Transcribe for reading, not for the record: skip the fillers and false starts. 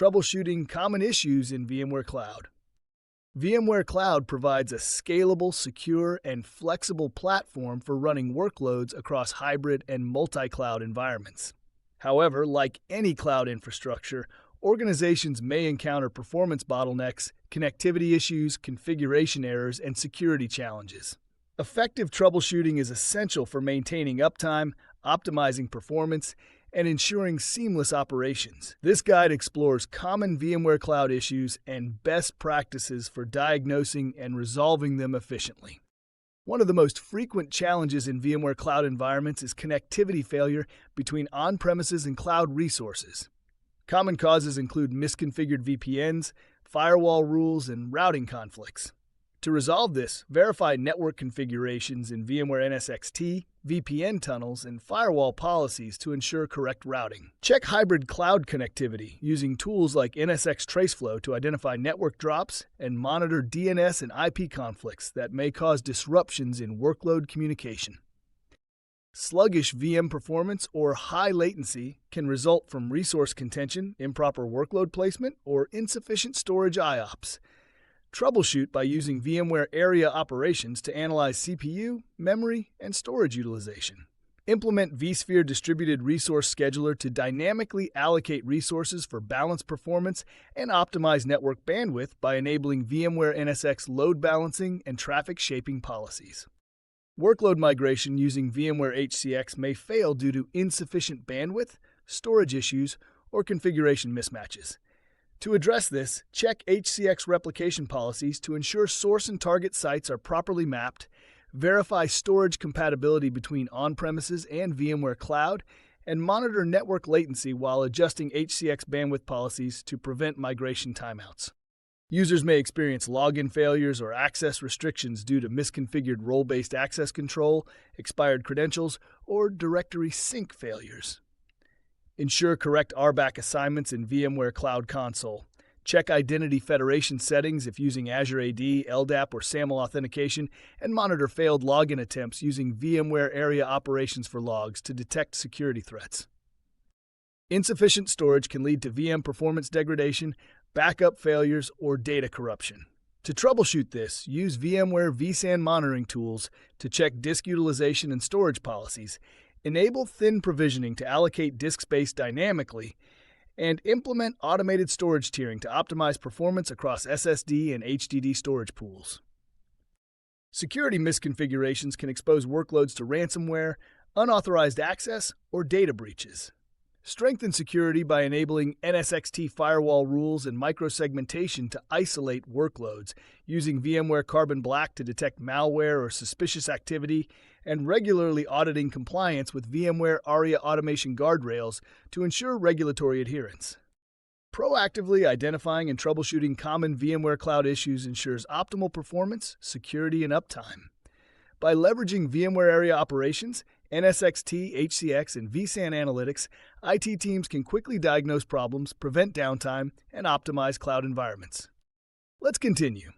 Troubleshooting common issues in VMware Cloud. VMware Cloud provides a scalable, secure, and flexible platform for running workloads across hybrid and multi-cloud environments. However, like any cloud infrastructure, organizations may encounter performance bottlenecks, connectivity issues, configuration errors, and security challenges. Effective troubleshooting is essential for maintaining uptime, optimizing performance, and ensuring seamless operations. This guide explores common VMware Cloud issues and best practices for diagnosing and resolving them efficiently. One of the most frequent challenges in VMware Cloud environments is connectivity failure between on-premises and cloud resources. Common causes include misconfigured VPNs, firewall rules, and routing conflicts. To resolve this, verify network configurations in VMware NSX-T, VPN tunnels, and firewall policies to ensure correct routing. Check hybrid cloud connectivity using tools like NSX Traceflow to identify network drops and monitor DNS and IP conflicts that may cause disruptions in workload communication. Sluggish VM performance or high latency can result from resource contention, improper workload placement, or insufficient storage IOPS. Troubleshoot by using VMware Aria Operations to analyze CPU, memory, and storage utilization. Implement vSphere Distributed Resource Scheduler to dynamically allocate resources for balanced performance and optimize network bandwidth by enabling VMware NSX load balancing and traffic shaping policies. Workload migration using VMware HCX may fail due to insufficient bandwidth, storage issues, or configuration mismatches. To address this, check HCX replication policies to ensure source and target sites are properly mapped, verify storage compatibility between on-premises and VMware Cloud, and monitor network latency while adjusting HCX bandwidth policies to prevent migration timeouts. Users may experience login failures or access restrictions due to misconfigured role-based access control, expired credentials, or directory sync failures. Ensure correct RBAC assignments in VMware Cloud Console. Check identity federation settings if using Azure AD, LDAP, or SAML authentication, and monitor failed login attempts using VMware Aria Operations for logs to detect security threats. Insufficient storage can lead to VM performance degradation, backup failures, or data corruption. To troubleshoot this, use VMware vSAN monitoring tools to check disk utilization and storage policies, enable thin provisioning to allocate disk space dynamically, and implement automated storage tiering to optimize performance across SSD and HDD storage pools. Security misconfigurations can expose workloads to ransomware, unauthorized access, or data breaches. Strengthen security by enabling NSX-T firewall rules and microsegmentation to isolate workloads, using VMware Carbon Black to detect malware or suspicious activity, and regularly auditing compliance with VMware Aria Automation guardrails to ensure regulatory adherence. Proactively identifying and troubleshooting common VMware Cloud issues ensures optimal performance, security, and uptime. By leveraging VMware Aria Operations, NSX-T, HCX, and vSAN analytics, IT teams can quickly diagnose problems, prevent downtime, and optimize cloud environments. Let's continue.